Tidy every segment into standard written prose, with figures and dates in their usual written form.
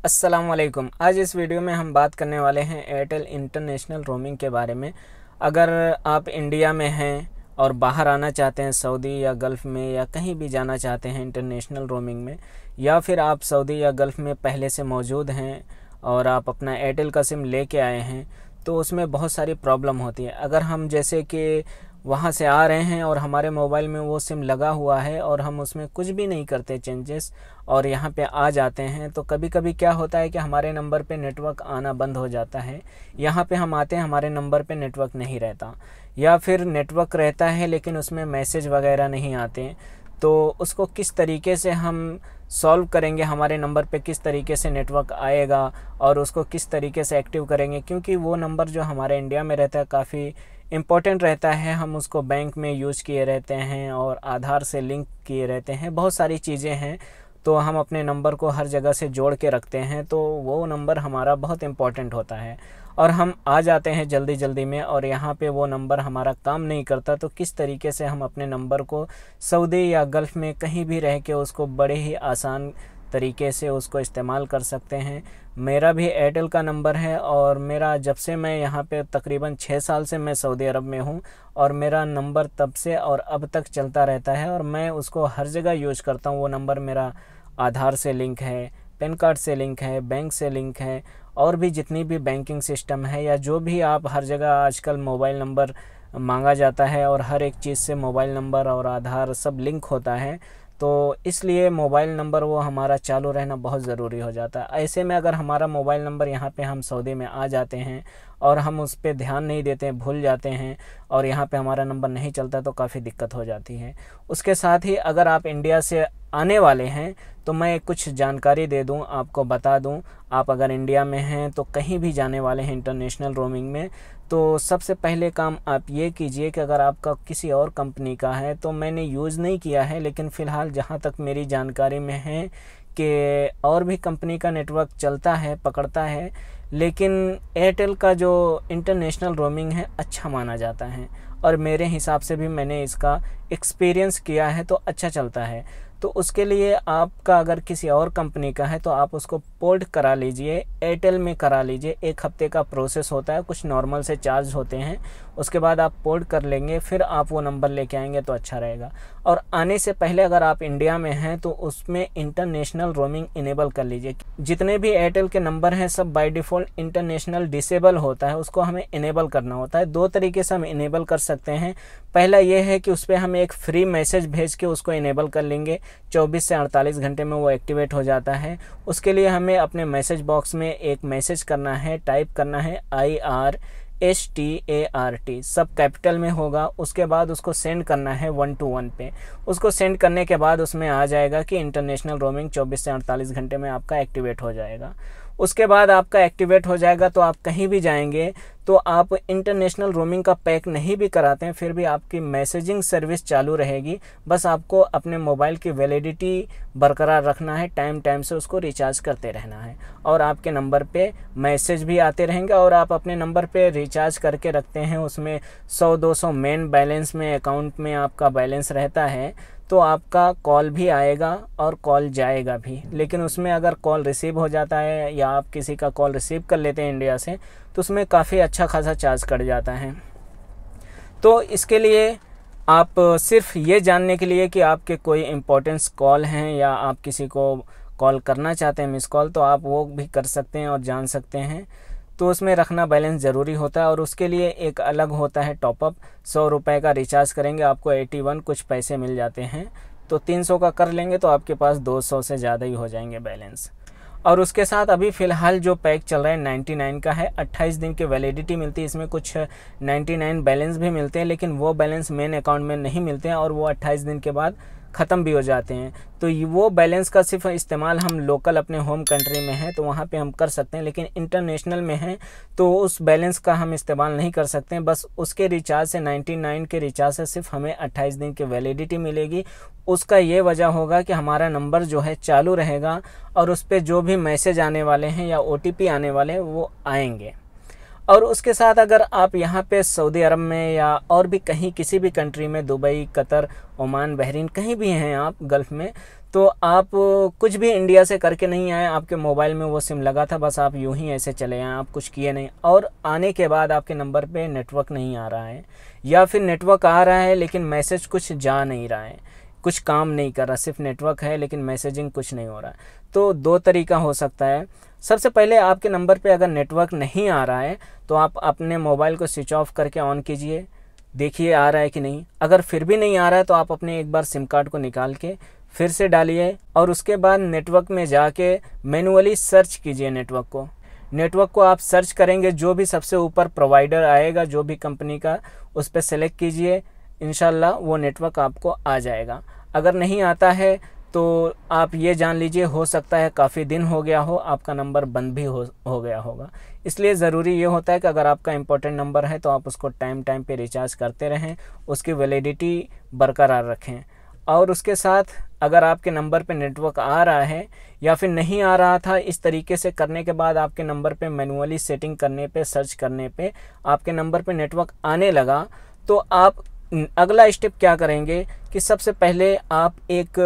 अस्सलाम वालेकुम। आज इस वीडियो में हम बात करने वाले हैं एयरटेल इंटरनेशनल रोमिंग के बारे में। अगर आप इंडिया में हैं और बाहर आना चाहते हैं, सऊदी या गल्फ़ में या कहीं भी जाना चाहते हैं इंटरनेशनल रोमिंग में, या फिर आप सऊदी या गल्फ़ में पहले से मौजूद हैं और आप अपना एयरटेल का सिम लेके आए हैं, तो उसमें बहुत सारी प्रॉब्लम होती है। अगर हम जैसे कि वहाँ से आ रहे हैं और हमारे मोबाइल में वो सिम लगा हुआ है और हम उसमें कुछ भी नहीं करते चेंजेस और यहाँ पे आ जाते हैं, तो कभी कभी क्या होता है कि हमारे नंबर पे नेटवर्क आना बंद हो जाता है। यहाँ पे हम आते हैं, हमारे नंबर पे नेटवर्क नहीं रहता, या फिर नेटवर्क रहता है लेकिन उसमें मैसेज वगैरह नहीं आते। तो उसको किस तरीके से हम सॉल्व करेंगे, हमारे नंबर पे किस तरीके से नेटवर्क आएगा और उसको किस तरीके से एक्टिव करेंगे, क्योंकि वो नंबर जो हमारे इंडिया में रहता है काफ़ी इम्पोर्टेंट रहता है। हम उसको बैंक में यूज़ किए रहते हैं और आधार से लिंक किए रहते हैं, बहुत सारी चीज़ें हैं। तो हम अपने नंबर को हर जगह से जोड़ के रखते हैं, तो वो नंबर हमारा बहुत इम्पोर्टेंट होता है और हम आ जाते हैं जल्दी जल्दी में और यहाँ पे वो नंबर हमारा काम नहीं करता। तो किस तरीके से हम अपने नंबर को सऊदी या गल्फ़ में कहीं भी रह के उसको बड़े ही आसान तरीके से उसको इस्तेमाल कर सकते हैं। मेरा भी एयरटेल का नंबर है और मेरा जब से मैं यहाँ पे तकरीबन 6 साल से मैं सऊदी अरब में हूँ और मेरा नंबर तब से और अब तक चलता रहता है और मैं उसको हर जगह यूज़ करता हूँ। वो नंबर मेरा आधार से लिंक है, पैन कार्ड से लिंक है, बैंक से लिंक है, और भी जितनी भी बैंकिंग सिस्टम है या जो भी आप हर जगह आजकल मोबाइल नंबर मांगा जाता है और हर एक चीज़ से मोबाइल नंबर और आधार सब लिंक होता है। तो इसलिए मोबाइल नंबर वो हमारा चालू रहना बहुत ज़रूरी हो जाता है। ऐसे में अगर हमारा मोबाइल नंबर यहाँ पे हम सऊदी में आ जाते हैं और हम उस पर ध्यान नहीं देते हैं, भूल जाते हैं और यहाँ पे हमारा नंबर नहीं चलता, तो काफ़ी दिक्कत हो जाती है। उसके साथ ही अगर आप इंडिया से आने वाले हैं तो मैं कुछ जानकारी दे दूं, आपको बता दूं। आप अगर इंडिया में हैं तो कहीं भी जाने वाले हैं इंटरनेशनल रोमिंग में, तो सबसे पहले काम आप ये कीजिए कि अगर आपका किसी और कंपनी का है, तो मैंने यूज़ नहीं किया है लेकिन फ़िलहाल जहाँ तक मेरी जानकारी में है कि और भी कंपनी का नेटवर्क चलता है, पकड़ता है, लेकिन एयरटेल का जो इंटरनेशनल रोमिंग है अच्छा माना जाता है और मेरे हिसाब से भी मैंने इसका एक्सपीरियंस किया है तो अच्छा चलता है। तो उसके लिए आपका अगर किसी और कंपनी का है तो आप उसको पोर्ट करा लीजिए, एयरटेल में करा लीजिए। 1 हफ्ते का प्रोसेस होता है, कुछ नॉर्मल से चार्ज होते हैं, उसके बाद आप पोर्ट कर लेंगे, फिर आप वो नंबर लेके आएंगे तो अच्छा रहेगा। और आने से पहले अगर आप इंडिया में हैं तो उसमें इंटरनेशनल रोमिंग इनेबल कर लीजिए। जितने भी एयरटेल के नंबर हैं सब बाय डिफ़ॉल्ट इंटरनेशनल डिसेबल होता है, उसको हमें इनेबल करना होता है। 2 तरीके से हम इनेबल कर सकते हैं। पहला ये है कि उस पर हम एक फ्री मैसेज भेज के उसको इनेबल कर लेंगे, 24 से 48 घंटे में वो एक्टिवेट हो जाता है। उसके लिए हमें अपने मैसेज बॉक्स में एक मैसेज करना है, टाइप करना है IRSTART, सब कैपिटल में होगा। उसके बाद उसको सेंड करना है 121 पे। उसको सेंड करने के बाद उसमें आ जाएगा कि इंटरनेशनल रोमिंग 24 से 48 घंटे में आपका एक्टिवेट हो जाएगा। उसके बाद आपका एक्टिवेट हो जाएगा तो आप कहीं भी जाएंगे तो आप इंटरनेशनल रोमिंग का पैक नहीं भी कराते हैं फिर भी आपकी मैसेजिंग सर्विस चालू रहेगी। बस आपको अपने मोबाइल की वैलिडिटी बरकरार रखना है, टाइम टाइम से उसको रिचार्ज करते रहना है और आपके नंबर पे मैसेज भी आते रहेंगे। और आप अपने नंबर पे रिचार्ज करके रखते हैं, उसमें 100-200 मेन बैलेंस में अकाउंट में आपका बैलेंस रहता है, तो आपका कॉल भी आएगा और कॉल जाएगा भी। लेकिन उसमें अगर कॉल रिसीव हो जाता है या आप किसी का कॉल रिसीव कर लेते हैं इंडिया से, तो उसमें काफ़ी अच्छा खासा चार्ज कट जाता है। तो इसके लिए आप सिर्फ ये जानने के लिए कि आपके कोई इम्पोर्टेंस कॉल हैं या आप किसी को कॉल करना चाहते हैं मिस कॉल, तो आप वो भी कर सकते हैं और जान सकते हैं। तो उसमें रखना बैलेंस ज़रूरी होता है और उसके लिए एक अलग होता है टॉपअप। 100 रुपये का रिचार्ज करेंगे आपको 81 कुछ पैसे मिल जाते हैं, तो 300 का कर लेंगे तो आपके पास 200 से ज़्यादा ही हो जाएंगे बैलेंस। और उसके साथ अभी फ़िलहाल जो पैक चल रहा है 99 का है, 28 दिन की वैलिडिटी मिलती है। इसमें कुछ 99 बैलेंस भी मिलते हैं लेकिन वो बैलेंस मेन अकाउंट में नहीं मिलते हैं और वो 28 दिन के बाद ख़त्म भी हो जाते हैं। तो वो बैलेंस का सिर्फ इस्तेमाल हम लोकल अपने होम कंट्री में है तो वहाँ पे हम कर सकते हैं, लेकिन इंटरनेशनल में है तो उस बैलेंस का हम इस्तेमाल नहीं कर सकते हैं। बस उसके रिचार्ज से 99 के रिचार्ज से सिर्फ हमें 28 दिन की वैलिडिटी मिलेगी। उसका ये वजह होगा कि हमारा नंबर जो है चालू रहेगा और उस पर जो भी मैसेज आने वाले हैं या OTP आने वाले हैं वो आएंगे। और उसके साथ अगर आप यहाँ पे सऊदी अरब में या और भी कहीं किसी भी कंट्री में, दुबई, कतर, ओमान, बहरीन, कहीं भी हैं आप गल्फ़ में, तो आप कुछ भी इंडिया से करके नहीं आए, आपके मोबाइल में वो सिम लगा था, बस आप यूं ही ऐसे चले आए, आप कुछ किए नहीं, और आने के बाद आपके नंबर पे नेटवर्क नहीं आ रहा है, या फिर नेटवर्क आ रहा है लेकिन मैसेज कुछ जा नहीं रहा है, कुछ काम नहीं कर रहा, सिर्फ नेटवर्क है लेकिन मैसेजिंग कुछ नहीं हो रहा है। तो दो तरीका हो सकता है। सबसे पहले आपके नंबर पे अगर नेटवर्क नहीं आ रहा है तो आप अपने मोबाइल को स्विच ऑफ करके ऑन कीजिए, देखिए आ रहा है कि नहीं। अगर फिर भी नहीं आ रहा है तो आप अपने एक बार सिम कार्ड को निकाल के फिर से डालिए, और उसके बाद नेटवर्क में जाके मैनुअली सर्च कीजिए नेटवर्क को आप सर्च करेंगे, जो भी सबसे ऊपर प्रोवाइडर आएगा, जो भी कंपनी का, उस पर सेलेक्ट कीजिए, इंशाल्लाह वो नेटवर्क आपको आ जाएगा। अगर नहीं आता है तो आप ये जान लीजिए हो सकता है काफ़ी दिन हो गया हो, आपका नंबर बंद भी हो गया होगा। इसलिए ज़रूरी ये होता है कि अगर आपका इम्पोर्टेंट नंबर है तो आप उसको टाइम पे रिचार्ज करते रहें, उसकी वैलिडिटी बरकरार रखें। और उसके साथ अगर आपके नंबर पे नेटवर्क आ रहा है या फिर नहीं आ रहा था, इस तरीके से करने के बाद आपके नंबर पे मैनुअली सेटिंग करने पे, सर्च करने पे आपके नंबर पे नेटवर्क आने लगा, तो आप अगला स्टेप क्या करेंगे कि सबसे पहले आप एक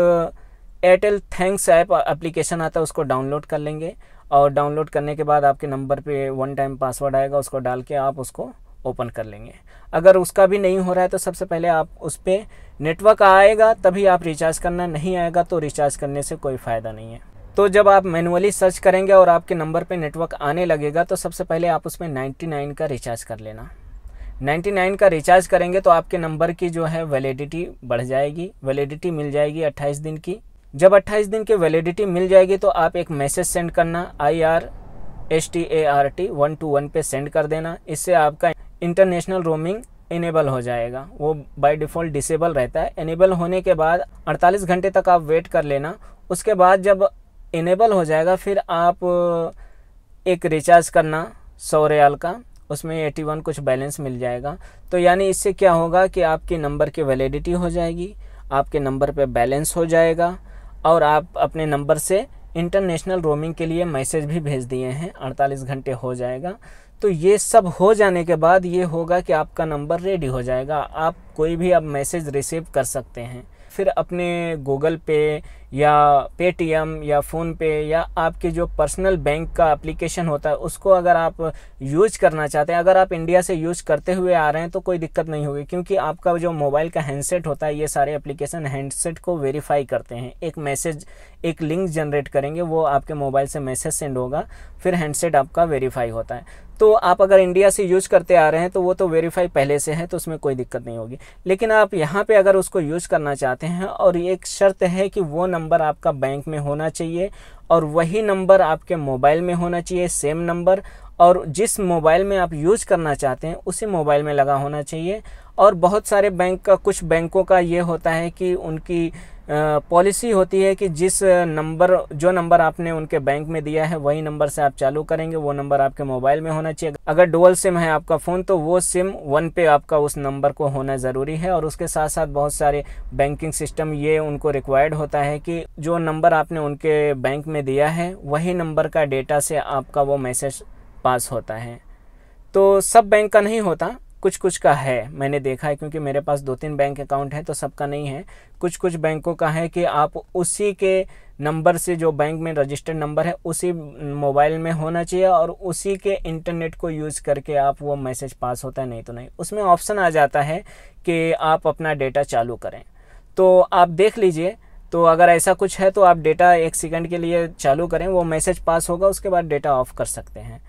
एयरटेल थैंक्स ऐप एप्लीकेशन आता है, उसको डाउनलोड कर लेंगे, और डाउनलोड करने के बाद आपके नंबर पे 1 टाइम पासवर्ड आएगा, उसको डाल के आप उसको ओपन कर लेंगे। अगर उसका भी नहीं हो रहा है तो सबसे पहले आप उस पर नेटवर्क आएगा तभी आप रिचार्ज करना, नहीं आएगा तो रिचार्ज करने से कोई फ़ायदा नहीं है। तो जब आप मैनुअली सर्च करेंगे और आपके नंबर पे नेटवर्क आने लगेगा तो सबसे पहले आप उसमें 99 का रिचार्ज कर लेना। 99 का रिचार्ज करेंगे तो आपके नंबर की जो है वैलिडिटी बढ़ जाएगी, वैलिडिटी मिल जाएगी 28 दिन की। जब 28 दिन की वैलिडिटी मिल जाएगी तो आप एक मैसेज सेंड करना, IRSTART 121 पे सेंड कर देना। इससे आपका इंटरनेशनल रोमिंग इनेबल हो जाएगा। वो बाय डिफ़ॉल्ट डिसेबल रहता है। इनेबल होने के बाद 48 घंटे तक आप वेट कर लेना। उसके बाद जब इनेबल हो जाएगा फिर आप एक रिचार्ज करना 100 रियाल का, उसमें 81 कुछ बैलेंस मिल जाएगा। तो यानी इससे क्या होगा कि आपके नंबर की वैलिडिटी हो जाएगी, आपके नंबर पे बैलेंस हो जाएगा, और आप अपने नंबर से इंटरनेशनल रोमिंग के लिए मैसेज भी भेज दिए हैं, 48 घंटे हो जाएगा। तो ये सब हो जाने के बाद ये होगा कि आपका नंबर रेडी हो जाएगा, आप कोई भी अब मैसेज रिसीव कर सकते हैं। फिर अपने गूगल पे या पेटीएम या फ़ोन पे या आपके जो पर्सनल बैंक का एप्लीकेशन होता है उसको अगर आप यूज करना चाहते हैं, अगर आप इंडिया से यूज करते हुए आ रहे हैं तो कोई दिक्कत नहीं होगी, क्योंकि आपका जो मोबाइल का हैंडसेट होता है, ये सारे एप्लीकेशन हैंडसेट को वेरीफाई करते हैं। एक मैसेज, एक लिंक जनरेट करेंगे, वो आपके मोबाइल से मैसेज सेंड होगा, फिर हैंडसेट आपका वेरीफाई होता है। तो आप अगर इंडिया से यूज करते आ रहे हैं तो वो तो वेरीफाई पहले से है, तो उसमें कोई दिक्कत नहीं होगी। लेकिन आप यहाँ पे अगर उसको यूज करना चाहते हैं, और एक शर्त है कि वो नंबर आपका बैंक में होना चाहिए और वही नंबर आपके मोबाइल में होना चाहिए, सेम नंबर, और जिस मोबाइल में आप यूज करना चाहते हैं उसी मोबाइल में लगा होना चाहिए। और बहुत सारे बैंक का, कुछ बैंकों का ये होता है कि उनकी पॉलिसी होती है कि जो नंबर आपने उनके बैंक में दिया है वही नंबर से आप चालू करेंगे, वो नंबर आपके मोबाइल में होना चाहिए। अगर डुअल सिम है आपका फ़ोन तो वो सिम 1 पे आपका उस नंबर को होना ज़रूरी है। और उसके साथ साथ बहुत सारे बैंकिंग सिस्टम ये उनको रिक्वायर्ड होता है कि जो नंबर आपने उनके बैंक में दिया है वही नंबर का डेटा से आपका वो मैसेज पास होता है। तो सब बैंक का नहीं होता, कुछ कुछ का है, मैंने देखा है, क्योंकि मेरे पास 2-3 बैंक अकाउंट है तो सबका नहीं है। कुछ कुछ बैंकों का है कि आप उसी के नंबर से, जो बैंक में रजिस्टर्ड नंबर है उसी मोबाइल में होना चाहिए और उसी के इंटरनेट को यूज़ करके आप वो मैसेज पास होता है, नहीं तो नहीं। उसमें ऑप्शन आ जाता है कि आप अपना डेटा चालू करें, तो आप देख लीजिए। तो अगर ऐसा कुछ है तो आप डेटा 1 सेकंड के लिए चालू करें, वो मैसेज पास होगा, उसके बाद डेटा ऑफ कर सकते हैं।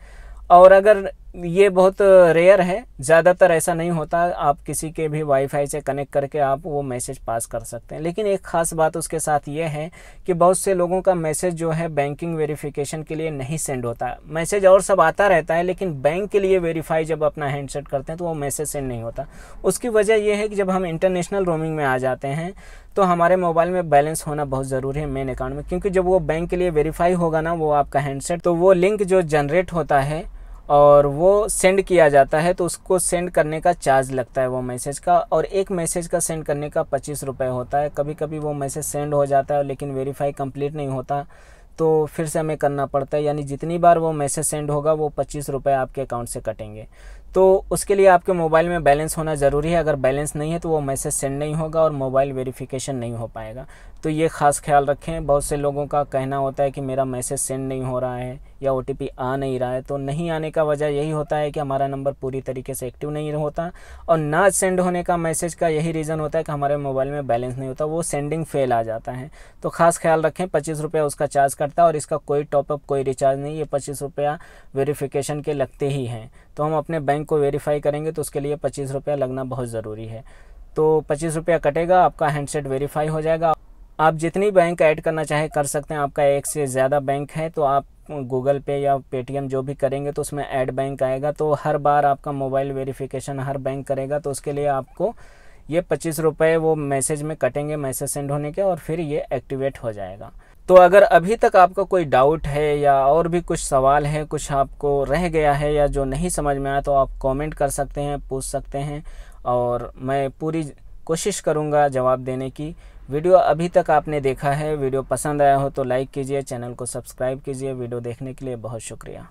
और अगर ये बहुत रेयर है, ज़्यादातर ऐसा नहीं होता, आप किसी के भी वाईफाई से कनेक्ट करके आप वो मैसेज पास कर सकते हैं। लेकिन एक ख़ास बात उसके साथ ये है कि बहुत से लोगों का मैसेज जो है बैंकिंग वेरिफिकेशन के लिए नहीं सेंड होता। मैसेज और सब आता रहता है लेकिन बैंक के लिए वेरीफाई जब अपना हैंडसेट करते हैं तो वो मैसेज सेंड नहीं होता। उसकी वजह यह है कि जब हम इंटरनेशनल रोमिंग में आ जाते हैं तो हमारे मोबाइल में बैलेंस होना बहुत ज़रूरी है मेन अकाउंट में, क्योंकि जब वो बैंक के लिए वेरीफाई होगा ना वो आपका हैंडसेट, तो वो लिंक जो जनरेट होता है और वो सेंड किया जाता है तो उसको सेंड करने का चार्ज लगता है वो मैसेज का, और एक मैसेज का सेंड करने का 25 रुपये होता है। कभी कभी वो मैसेज सेंड हो जाता है लेकिन वेरीफाई कंप्लीट नहीं होता, तो फिर से हमें करना पड़ता है, यानी जितनी बार वो मैसेज सेंड होगा वो 25 रुपये आपके अकाउंट से कटेंगे। तो उसके लिए आपके मोबाइल में बैलेंस होना ज़रूरी है। अगर बैलेंस नहीं है तो वो मैसेज सेंड नहीं होगा और मोबाइल वेरिफिकेशन नहीं हो पाएगा। तो ये ख़ास ख्याल रखें। बहुत से लोगों का कहना होता है कि मेरा मैसेज सेंड नहीं हो रहा है या OTP आ नहीं रहा है। तो नहीं आने का वजह यही होता है कि हमारा नंबर पूरी तरीके से एक्टिव नहीं होता, और ना सेंड होने का मैसेज का यही रीज़न होता है कि हमारे मोबाइल में बैलेंस नहीं होता, वो सेंडिंग फेल आ जाता है। तो ख़ास ख्याल रखें, 25 रुपया उसका चार्ज करता है और इसका कोई टॉपअप कोई रिचार्ज नहीं, ये 25 रुपया वेरिफिकेशन के लगते ही हैं। तो हम अपने बैंक को वेरीफाई करेंगे तो उसके लिए 25 रुपया लगना बहुत ज़रूरी है। तो 25 रुपया कटेगा, आपका हैंडसेट वेरीफाई हो जाएगा। आप जितनी बैंक ऐड करना चाहे कर सकते हैं। आपका एक से ज़्यादा बैंक है तो आप गूगल पे या पेटीएम जो भी करेंगे तो उसमें ऐड बैंक आएगा, तो हर बार आपका मोबाइल वेरिफिकेशन हर बैंक करेगा। तो उसके लिए आपको ये 25 रुपये वो मैसेज में कटेंगे, मैसेज सेंड होने के, और फिर ये एक्टिवेट हो जाएगा। तो अगर अभी तक आपका कोई डाउट है या और भी कुछ सवाल है, कुछ आपको रह गया है या जो नहीं समझ में आया, तो आप कमेंट कर सकते हैं, पूछ सकते हैं, और मैं पूरी कोशिश करूंगा जवाब देने की। वीडियो अभी तक आपने देखा है, वीडियो पसंद आया हो तो लाइक कीजिए, चैनल को सब्सक्राइब कीजिए। वीडियो देखने के लिए बहुत शुक्रिया।